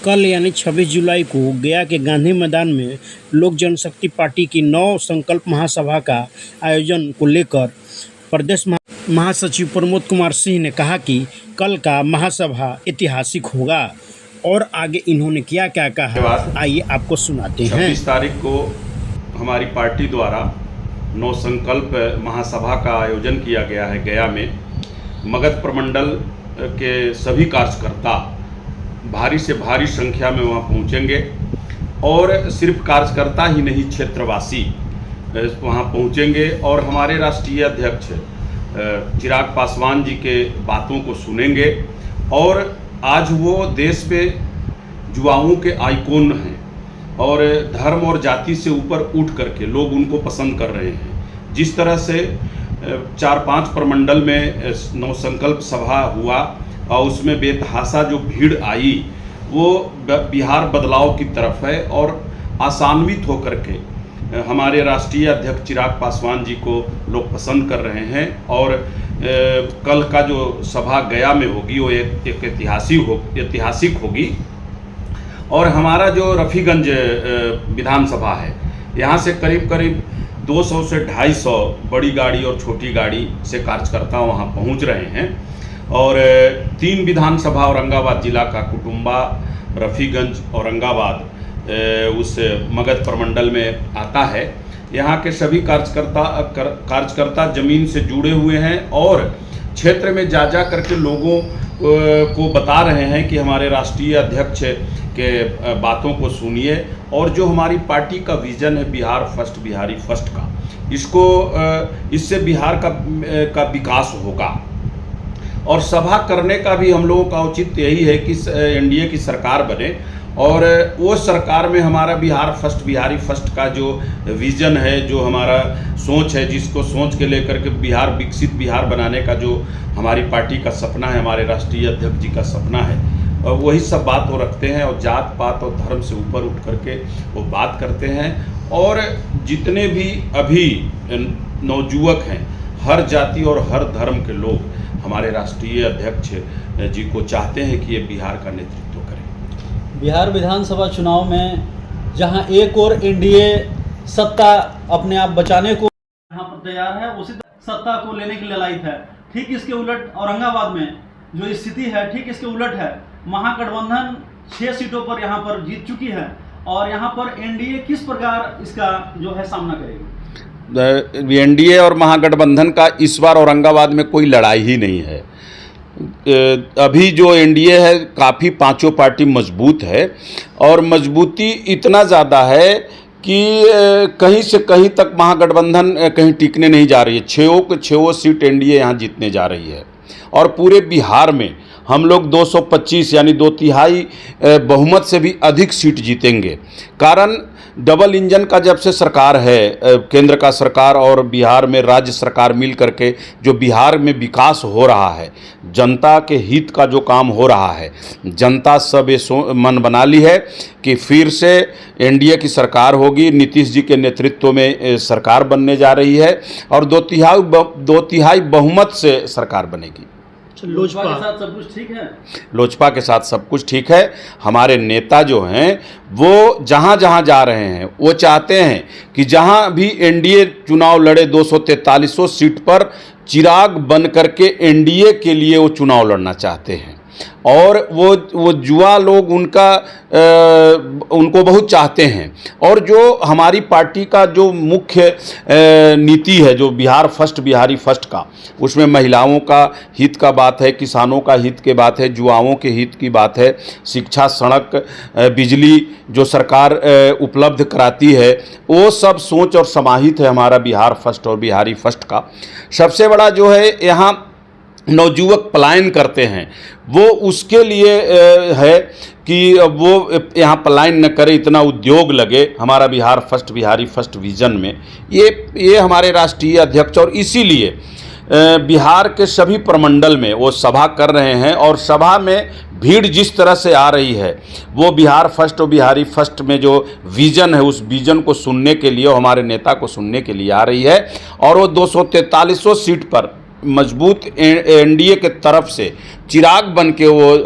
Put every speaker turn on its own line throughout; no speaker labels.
कल यानी 26 जुलाई को गया के गांधी मैदान में लोक जनशक्ति पार्टी की 9 संकल्प महासभा का आयोजन को लेकर प्रदेश महासचिव प्रमोद कुमार सिंह ने कहा कि कल का महासभा ऐतिहासिक होगा और आगे इन्होंने क्या क्या कहा, आइए आपको सुनाते हैं।
26 तारीख को हमारी पार्टी द्वारा 9 संकल्प महासभा का आयोजन किया गया है गया में। मगध प्रमंडल के सभी कार्यकर्ता भारी से भारी संख्या में वहाँ पहुँचेंगे और सिर्फ कार्यकर्ता ही नहीं क्षेत्रवासी वहाँ पहुँचेंगे और हमारे राष्ट्रीय अध्यक्ष चिराग पासवान जी के बातों को सुनेंगे। और आज वो देश पे युवाओं के आइकॉन हैं और धर्म और जाति से ऊपर उठ करके लोग उनको पसंद कर रहे हैं। जिस तरह से 4-5 प्रमंडल में 9 संकल्प सभा हुआ और उसमें बेतहाशा जो भीड़ आई वो बिहार बदलाव की तरफ है और आसान्वित होकर के हमारे राष्ट्रीय अध्यक्ष चिराग पासवान जी को लोग पसंद कर रहे हैं। और कल का जो सभा गया में होगी वो एक ऐतिहासिक होगी। और हमारा जो रफ़ीगंज विधानसभा है यहाँ से करीब 200 से 250 बड़ी गाड़ी और छोटी गाड़ी से कार्यकर्ता वहाँ पहुँच रहे हैं। और 3 विधानसभा औरंगाबाद जिला का कुटुंबा, रफ़ीगंज, औरंगाबाद उस मगध प्रमंडल में आता है। यहाँ के सभी कार्यकर्ता जमीन से जुड़े हुए हैं और क्षेत्र में जा करके लोगों को बता रहे हैं कि हमारे राष्ट्रीय अध्यक्ष के बातों को सुनिए और जो हमारी पार्टी का विज़न है बिहार फर्स्ट, बिहारी फर्स्ट का, इससे बिहार का विकास होगा। और सभा करने का भी हम लोगों का औचित्य यही है कि एनडीए की सरकार बने और वो सरकार में हमारा बिहार फर्स्ट, बिहारी फर्स्ट का जो विज़न है, जो हमारा सोच है, जिसको सोच के लेकर के बिहार विकसित बिहार बनाने का जो हमारी पार्टी का सपना है, हमारे राष्ट्रीय अध्यक्ष जी का सपना है, वही सब बात वो रखते हैं और जात पात और धर्म से ऊपर उठ करके वो बात करते हैं। और जितने भी अभी नवयुवक हैं, हर जाति और हर धर्म के लोग हमारे राष्ट्रीय अध्यक्ष जी को चाहते हैं कि ये बिहार का नेतृत्व करें।
बिहार विधानसभा चुनाव में जहां एक और एनडीए सत्ता अपने आप बचाने को यहाँ पर तैयार है, उसी सत्ता को लेने की ललायत है। ठीक इसके उलट औरंगाबाद में जो स्थिति है ठीक इसके उलट है। महागठबंधन 6 सीटों पर यहाँ पर जीत चुकी है और यहाँ पर एनडीए किस प्रकार इसका जो है सामना करेगी?
एनडीए और महागठबंधन का इस बार औरंगाबाद में कोई लड़ाई ही नहीं है। अभी जो एनडीए है काफ़ी पांचों पार्टी मजबूत है और मजबूती इतना ज़्यादा है कि कहीं से कहीं तक महागठबंधन कहीं टिकने नहीं जा रही है। 6 सीट एनडीए यहाँ जीतने जा रही है और पूरे बिहार में हम लोग 225 यानी 2/3 बहुमत से भी अधिक सीट जीतेंगे। कारण डबल इंजन का जब से सरकार है, केंद्र का सरकार और बिहार में राज्य सरकार मिल करके जो बिहार में विकास हो रहा है, जनता के हित का जो काम हो रहा है, जनता सब ये मन बना ली है कि फिर से एनडीए की सरकार होगी। नीतीश जी के नेतृत्व में सरकार बनने जा रही है और 2/3 बहुमत से सरकार बनेगी।
लोजपा के साथ सब कुछ ठीक है?
लोजपा के साथ सब कुछ ठीक है। हमारे नेता जो हैं वो जहाँ जहाँ जा रहे हैं वो चाहते हैं कि जहाँ भी एनडीए चुनाव लड़े 243 सीट पर चिराग बन करके एनडीए के लिए वो चुनाव लड़ना चाहते हैं। और वो युवा लोग उनको बहुत चाहते हैं। और जो हमारी पार्टी का जो मुख्य नीति है, जो बिहार फर्स्ट, बिहारी फर्स्ट का, उसमें महिलाओं का हित का बात है, किसानों का हित की बात है, युवाओं के हित की बात है, शिक्षा, सड़क, बिजली जो सरकार उपलब्ध कराती है, वो सब सोच और समाहित है हमारा बिहार फर्स्ट और बिहारी फर्स्ट का। सबसे बड़ा जो है यहाँ नवयुवक पलायन करते हैं, वो उसके लिए है कि वो यहाँ पलायन न करे, इतना उद्योग लगे हमारा Bihar first, Bihari first vision में। ये हमारे राष्ट्रीय अध्यक्ष और इसीलिए बिहार के सभी प्रमंडल में वो सभा कर रहे हैं और सभा में भीड़ जिस तरह से आ रही है वो बिहार फर्स्ट और बिहारी फर्स्ट में जो विज़न है उस विज़न को सुनने के लिए, हमारे नेता को सुनने के लिए आ रही है। और वो 243 सीट पर मजबूत एनडीए के तरफ से चिराग बन के वो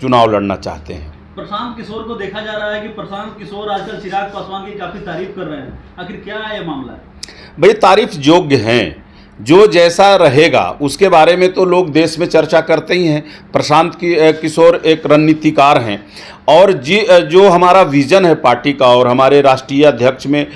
चुनाव लड़ना चाहते हैं।
प्रशांत किशोर को देखा जा रहा है कि प्रशांत किशोर आजकल चिराग पासवान की काफी तारीफ कर रहे हैं, आखिर क्या है ये मामला है?
भाई तारीफ योग्य हैं, जो जैसा रहेगा उसके बारे में तो लोग देश में चर्चा करते ही हैं। प्रशांत किशोर एक रणनीतिकार हैं और जो हमारा विज़न है पार्टी का और हमारे राष्ट्रीय अध्यक्ष में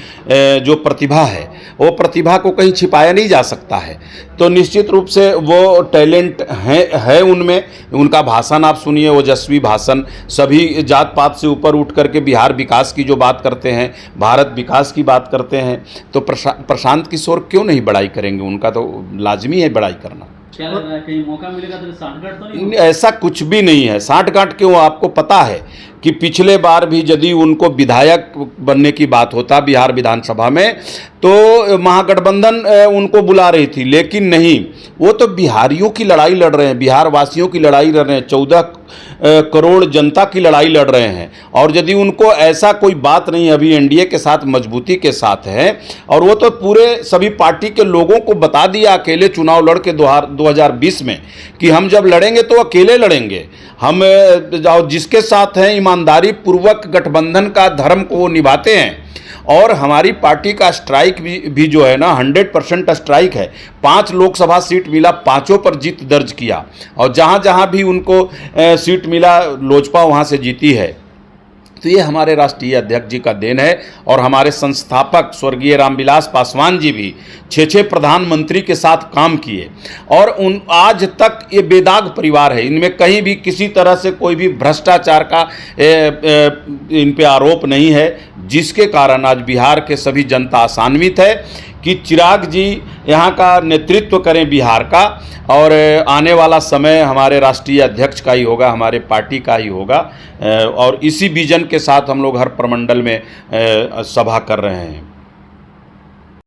जो प्रतिभा है वो प्रतिभा को कहीं छिपाया नहीं जा सकता है। तो निश्चित रूप से वो टैलेंट है उनमें। उनका भाषण आप सुनिए, ओजस्वी भाषण, सभी जात पात से ऊपर उठ करके बिहार विकास की जो बात करते हैं, भारत विकास की बात करते हैं। तो प्रशांत किशोर क्यों नहीं बड़ाई करेंगे? उनका तो लाजमी है बड़ाई करना।
क्या लग रहा है कहीं मौका मिलेगा तो सांठगांठ तो नहीं?
ऐसा कुछ भी नहीं है। सांठगांठ क्यों? आपको पता है कि पिछले बार भी यदि उनको विधायक बनने की बात होता बिहार विधानसभा में तो महागठबंधन उनको बुला रही थी, लेकिन नहीं, वो तो बिहारियों की लड़ाई लड़ रहे हैं, बिहार वासियों की लड़ाई लड़ रहे हैं, 14 करोड़ जनता की लड़ाई लड़ रहे हैं। और यदि उनको ऐसा कोई बात नहीं, अभी एनडीए के साथ मजबूती के साथ है और वो तो पूरे सभी पार्टी के लोगों को बता दिया अकेले चुनाव लड़ के 2020 में कि हम जब लड़ेंगे तो अकेले लड़ेंगे, हम जिसके साथ हैं ईमानदारी पूर्वक गठबंधन का धर्म को वो निभाते हैं। और हमारी पार्टी का स्ट्राइक भी जो है ना 100% स्ट्राइक है। 5 लोकसभा सीट मिला, 5 पर जीत दर्ज किया और जहाँ जहाँ भी उनको सीट मिला लोजपा वहाँ से जीती है। तो ये हमारे राष्ट्रीय अध्यक्ष जी का देन है और हमारे संस्थापक स्वर्गीय रामविलास पासवान जी भी 6 प्रधानमंत्री के साथ काम किए और आज तक ये बेदाग परिवार है। इनमें कहीं भी किसी तरह से कोई भी भ्रष्टाचार का इन पे आरोप नहीं है, जिसके कारण आज बिहार के सभी जनता आशान्वित है कि चिराग जी यहाँ का नेतृत्व करें बिहार का और आने वाला समय हमारे राष्ट्रीय अध्यक्ष का ही होगा, हमारे पार्टी का ही होगा। और इसी विजन के साथ हम लोग हर प्रमंडल में सभा कर रहे हैं।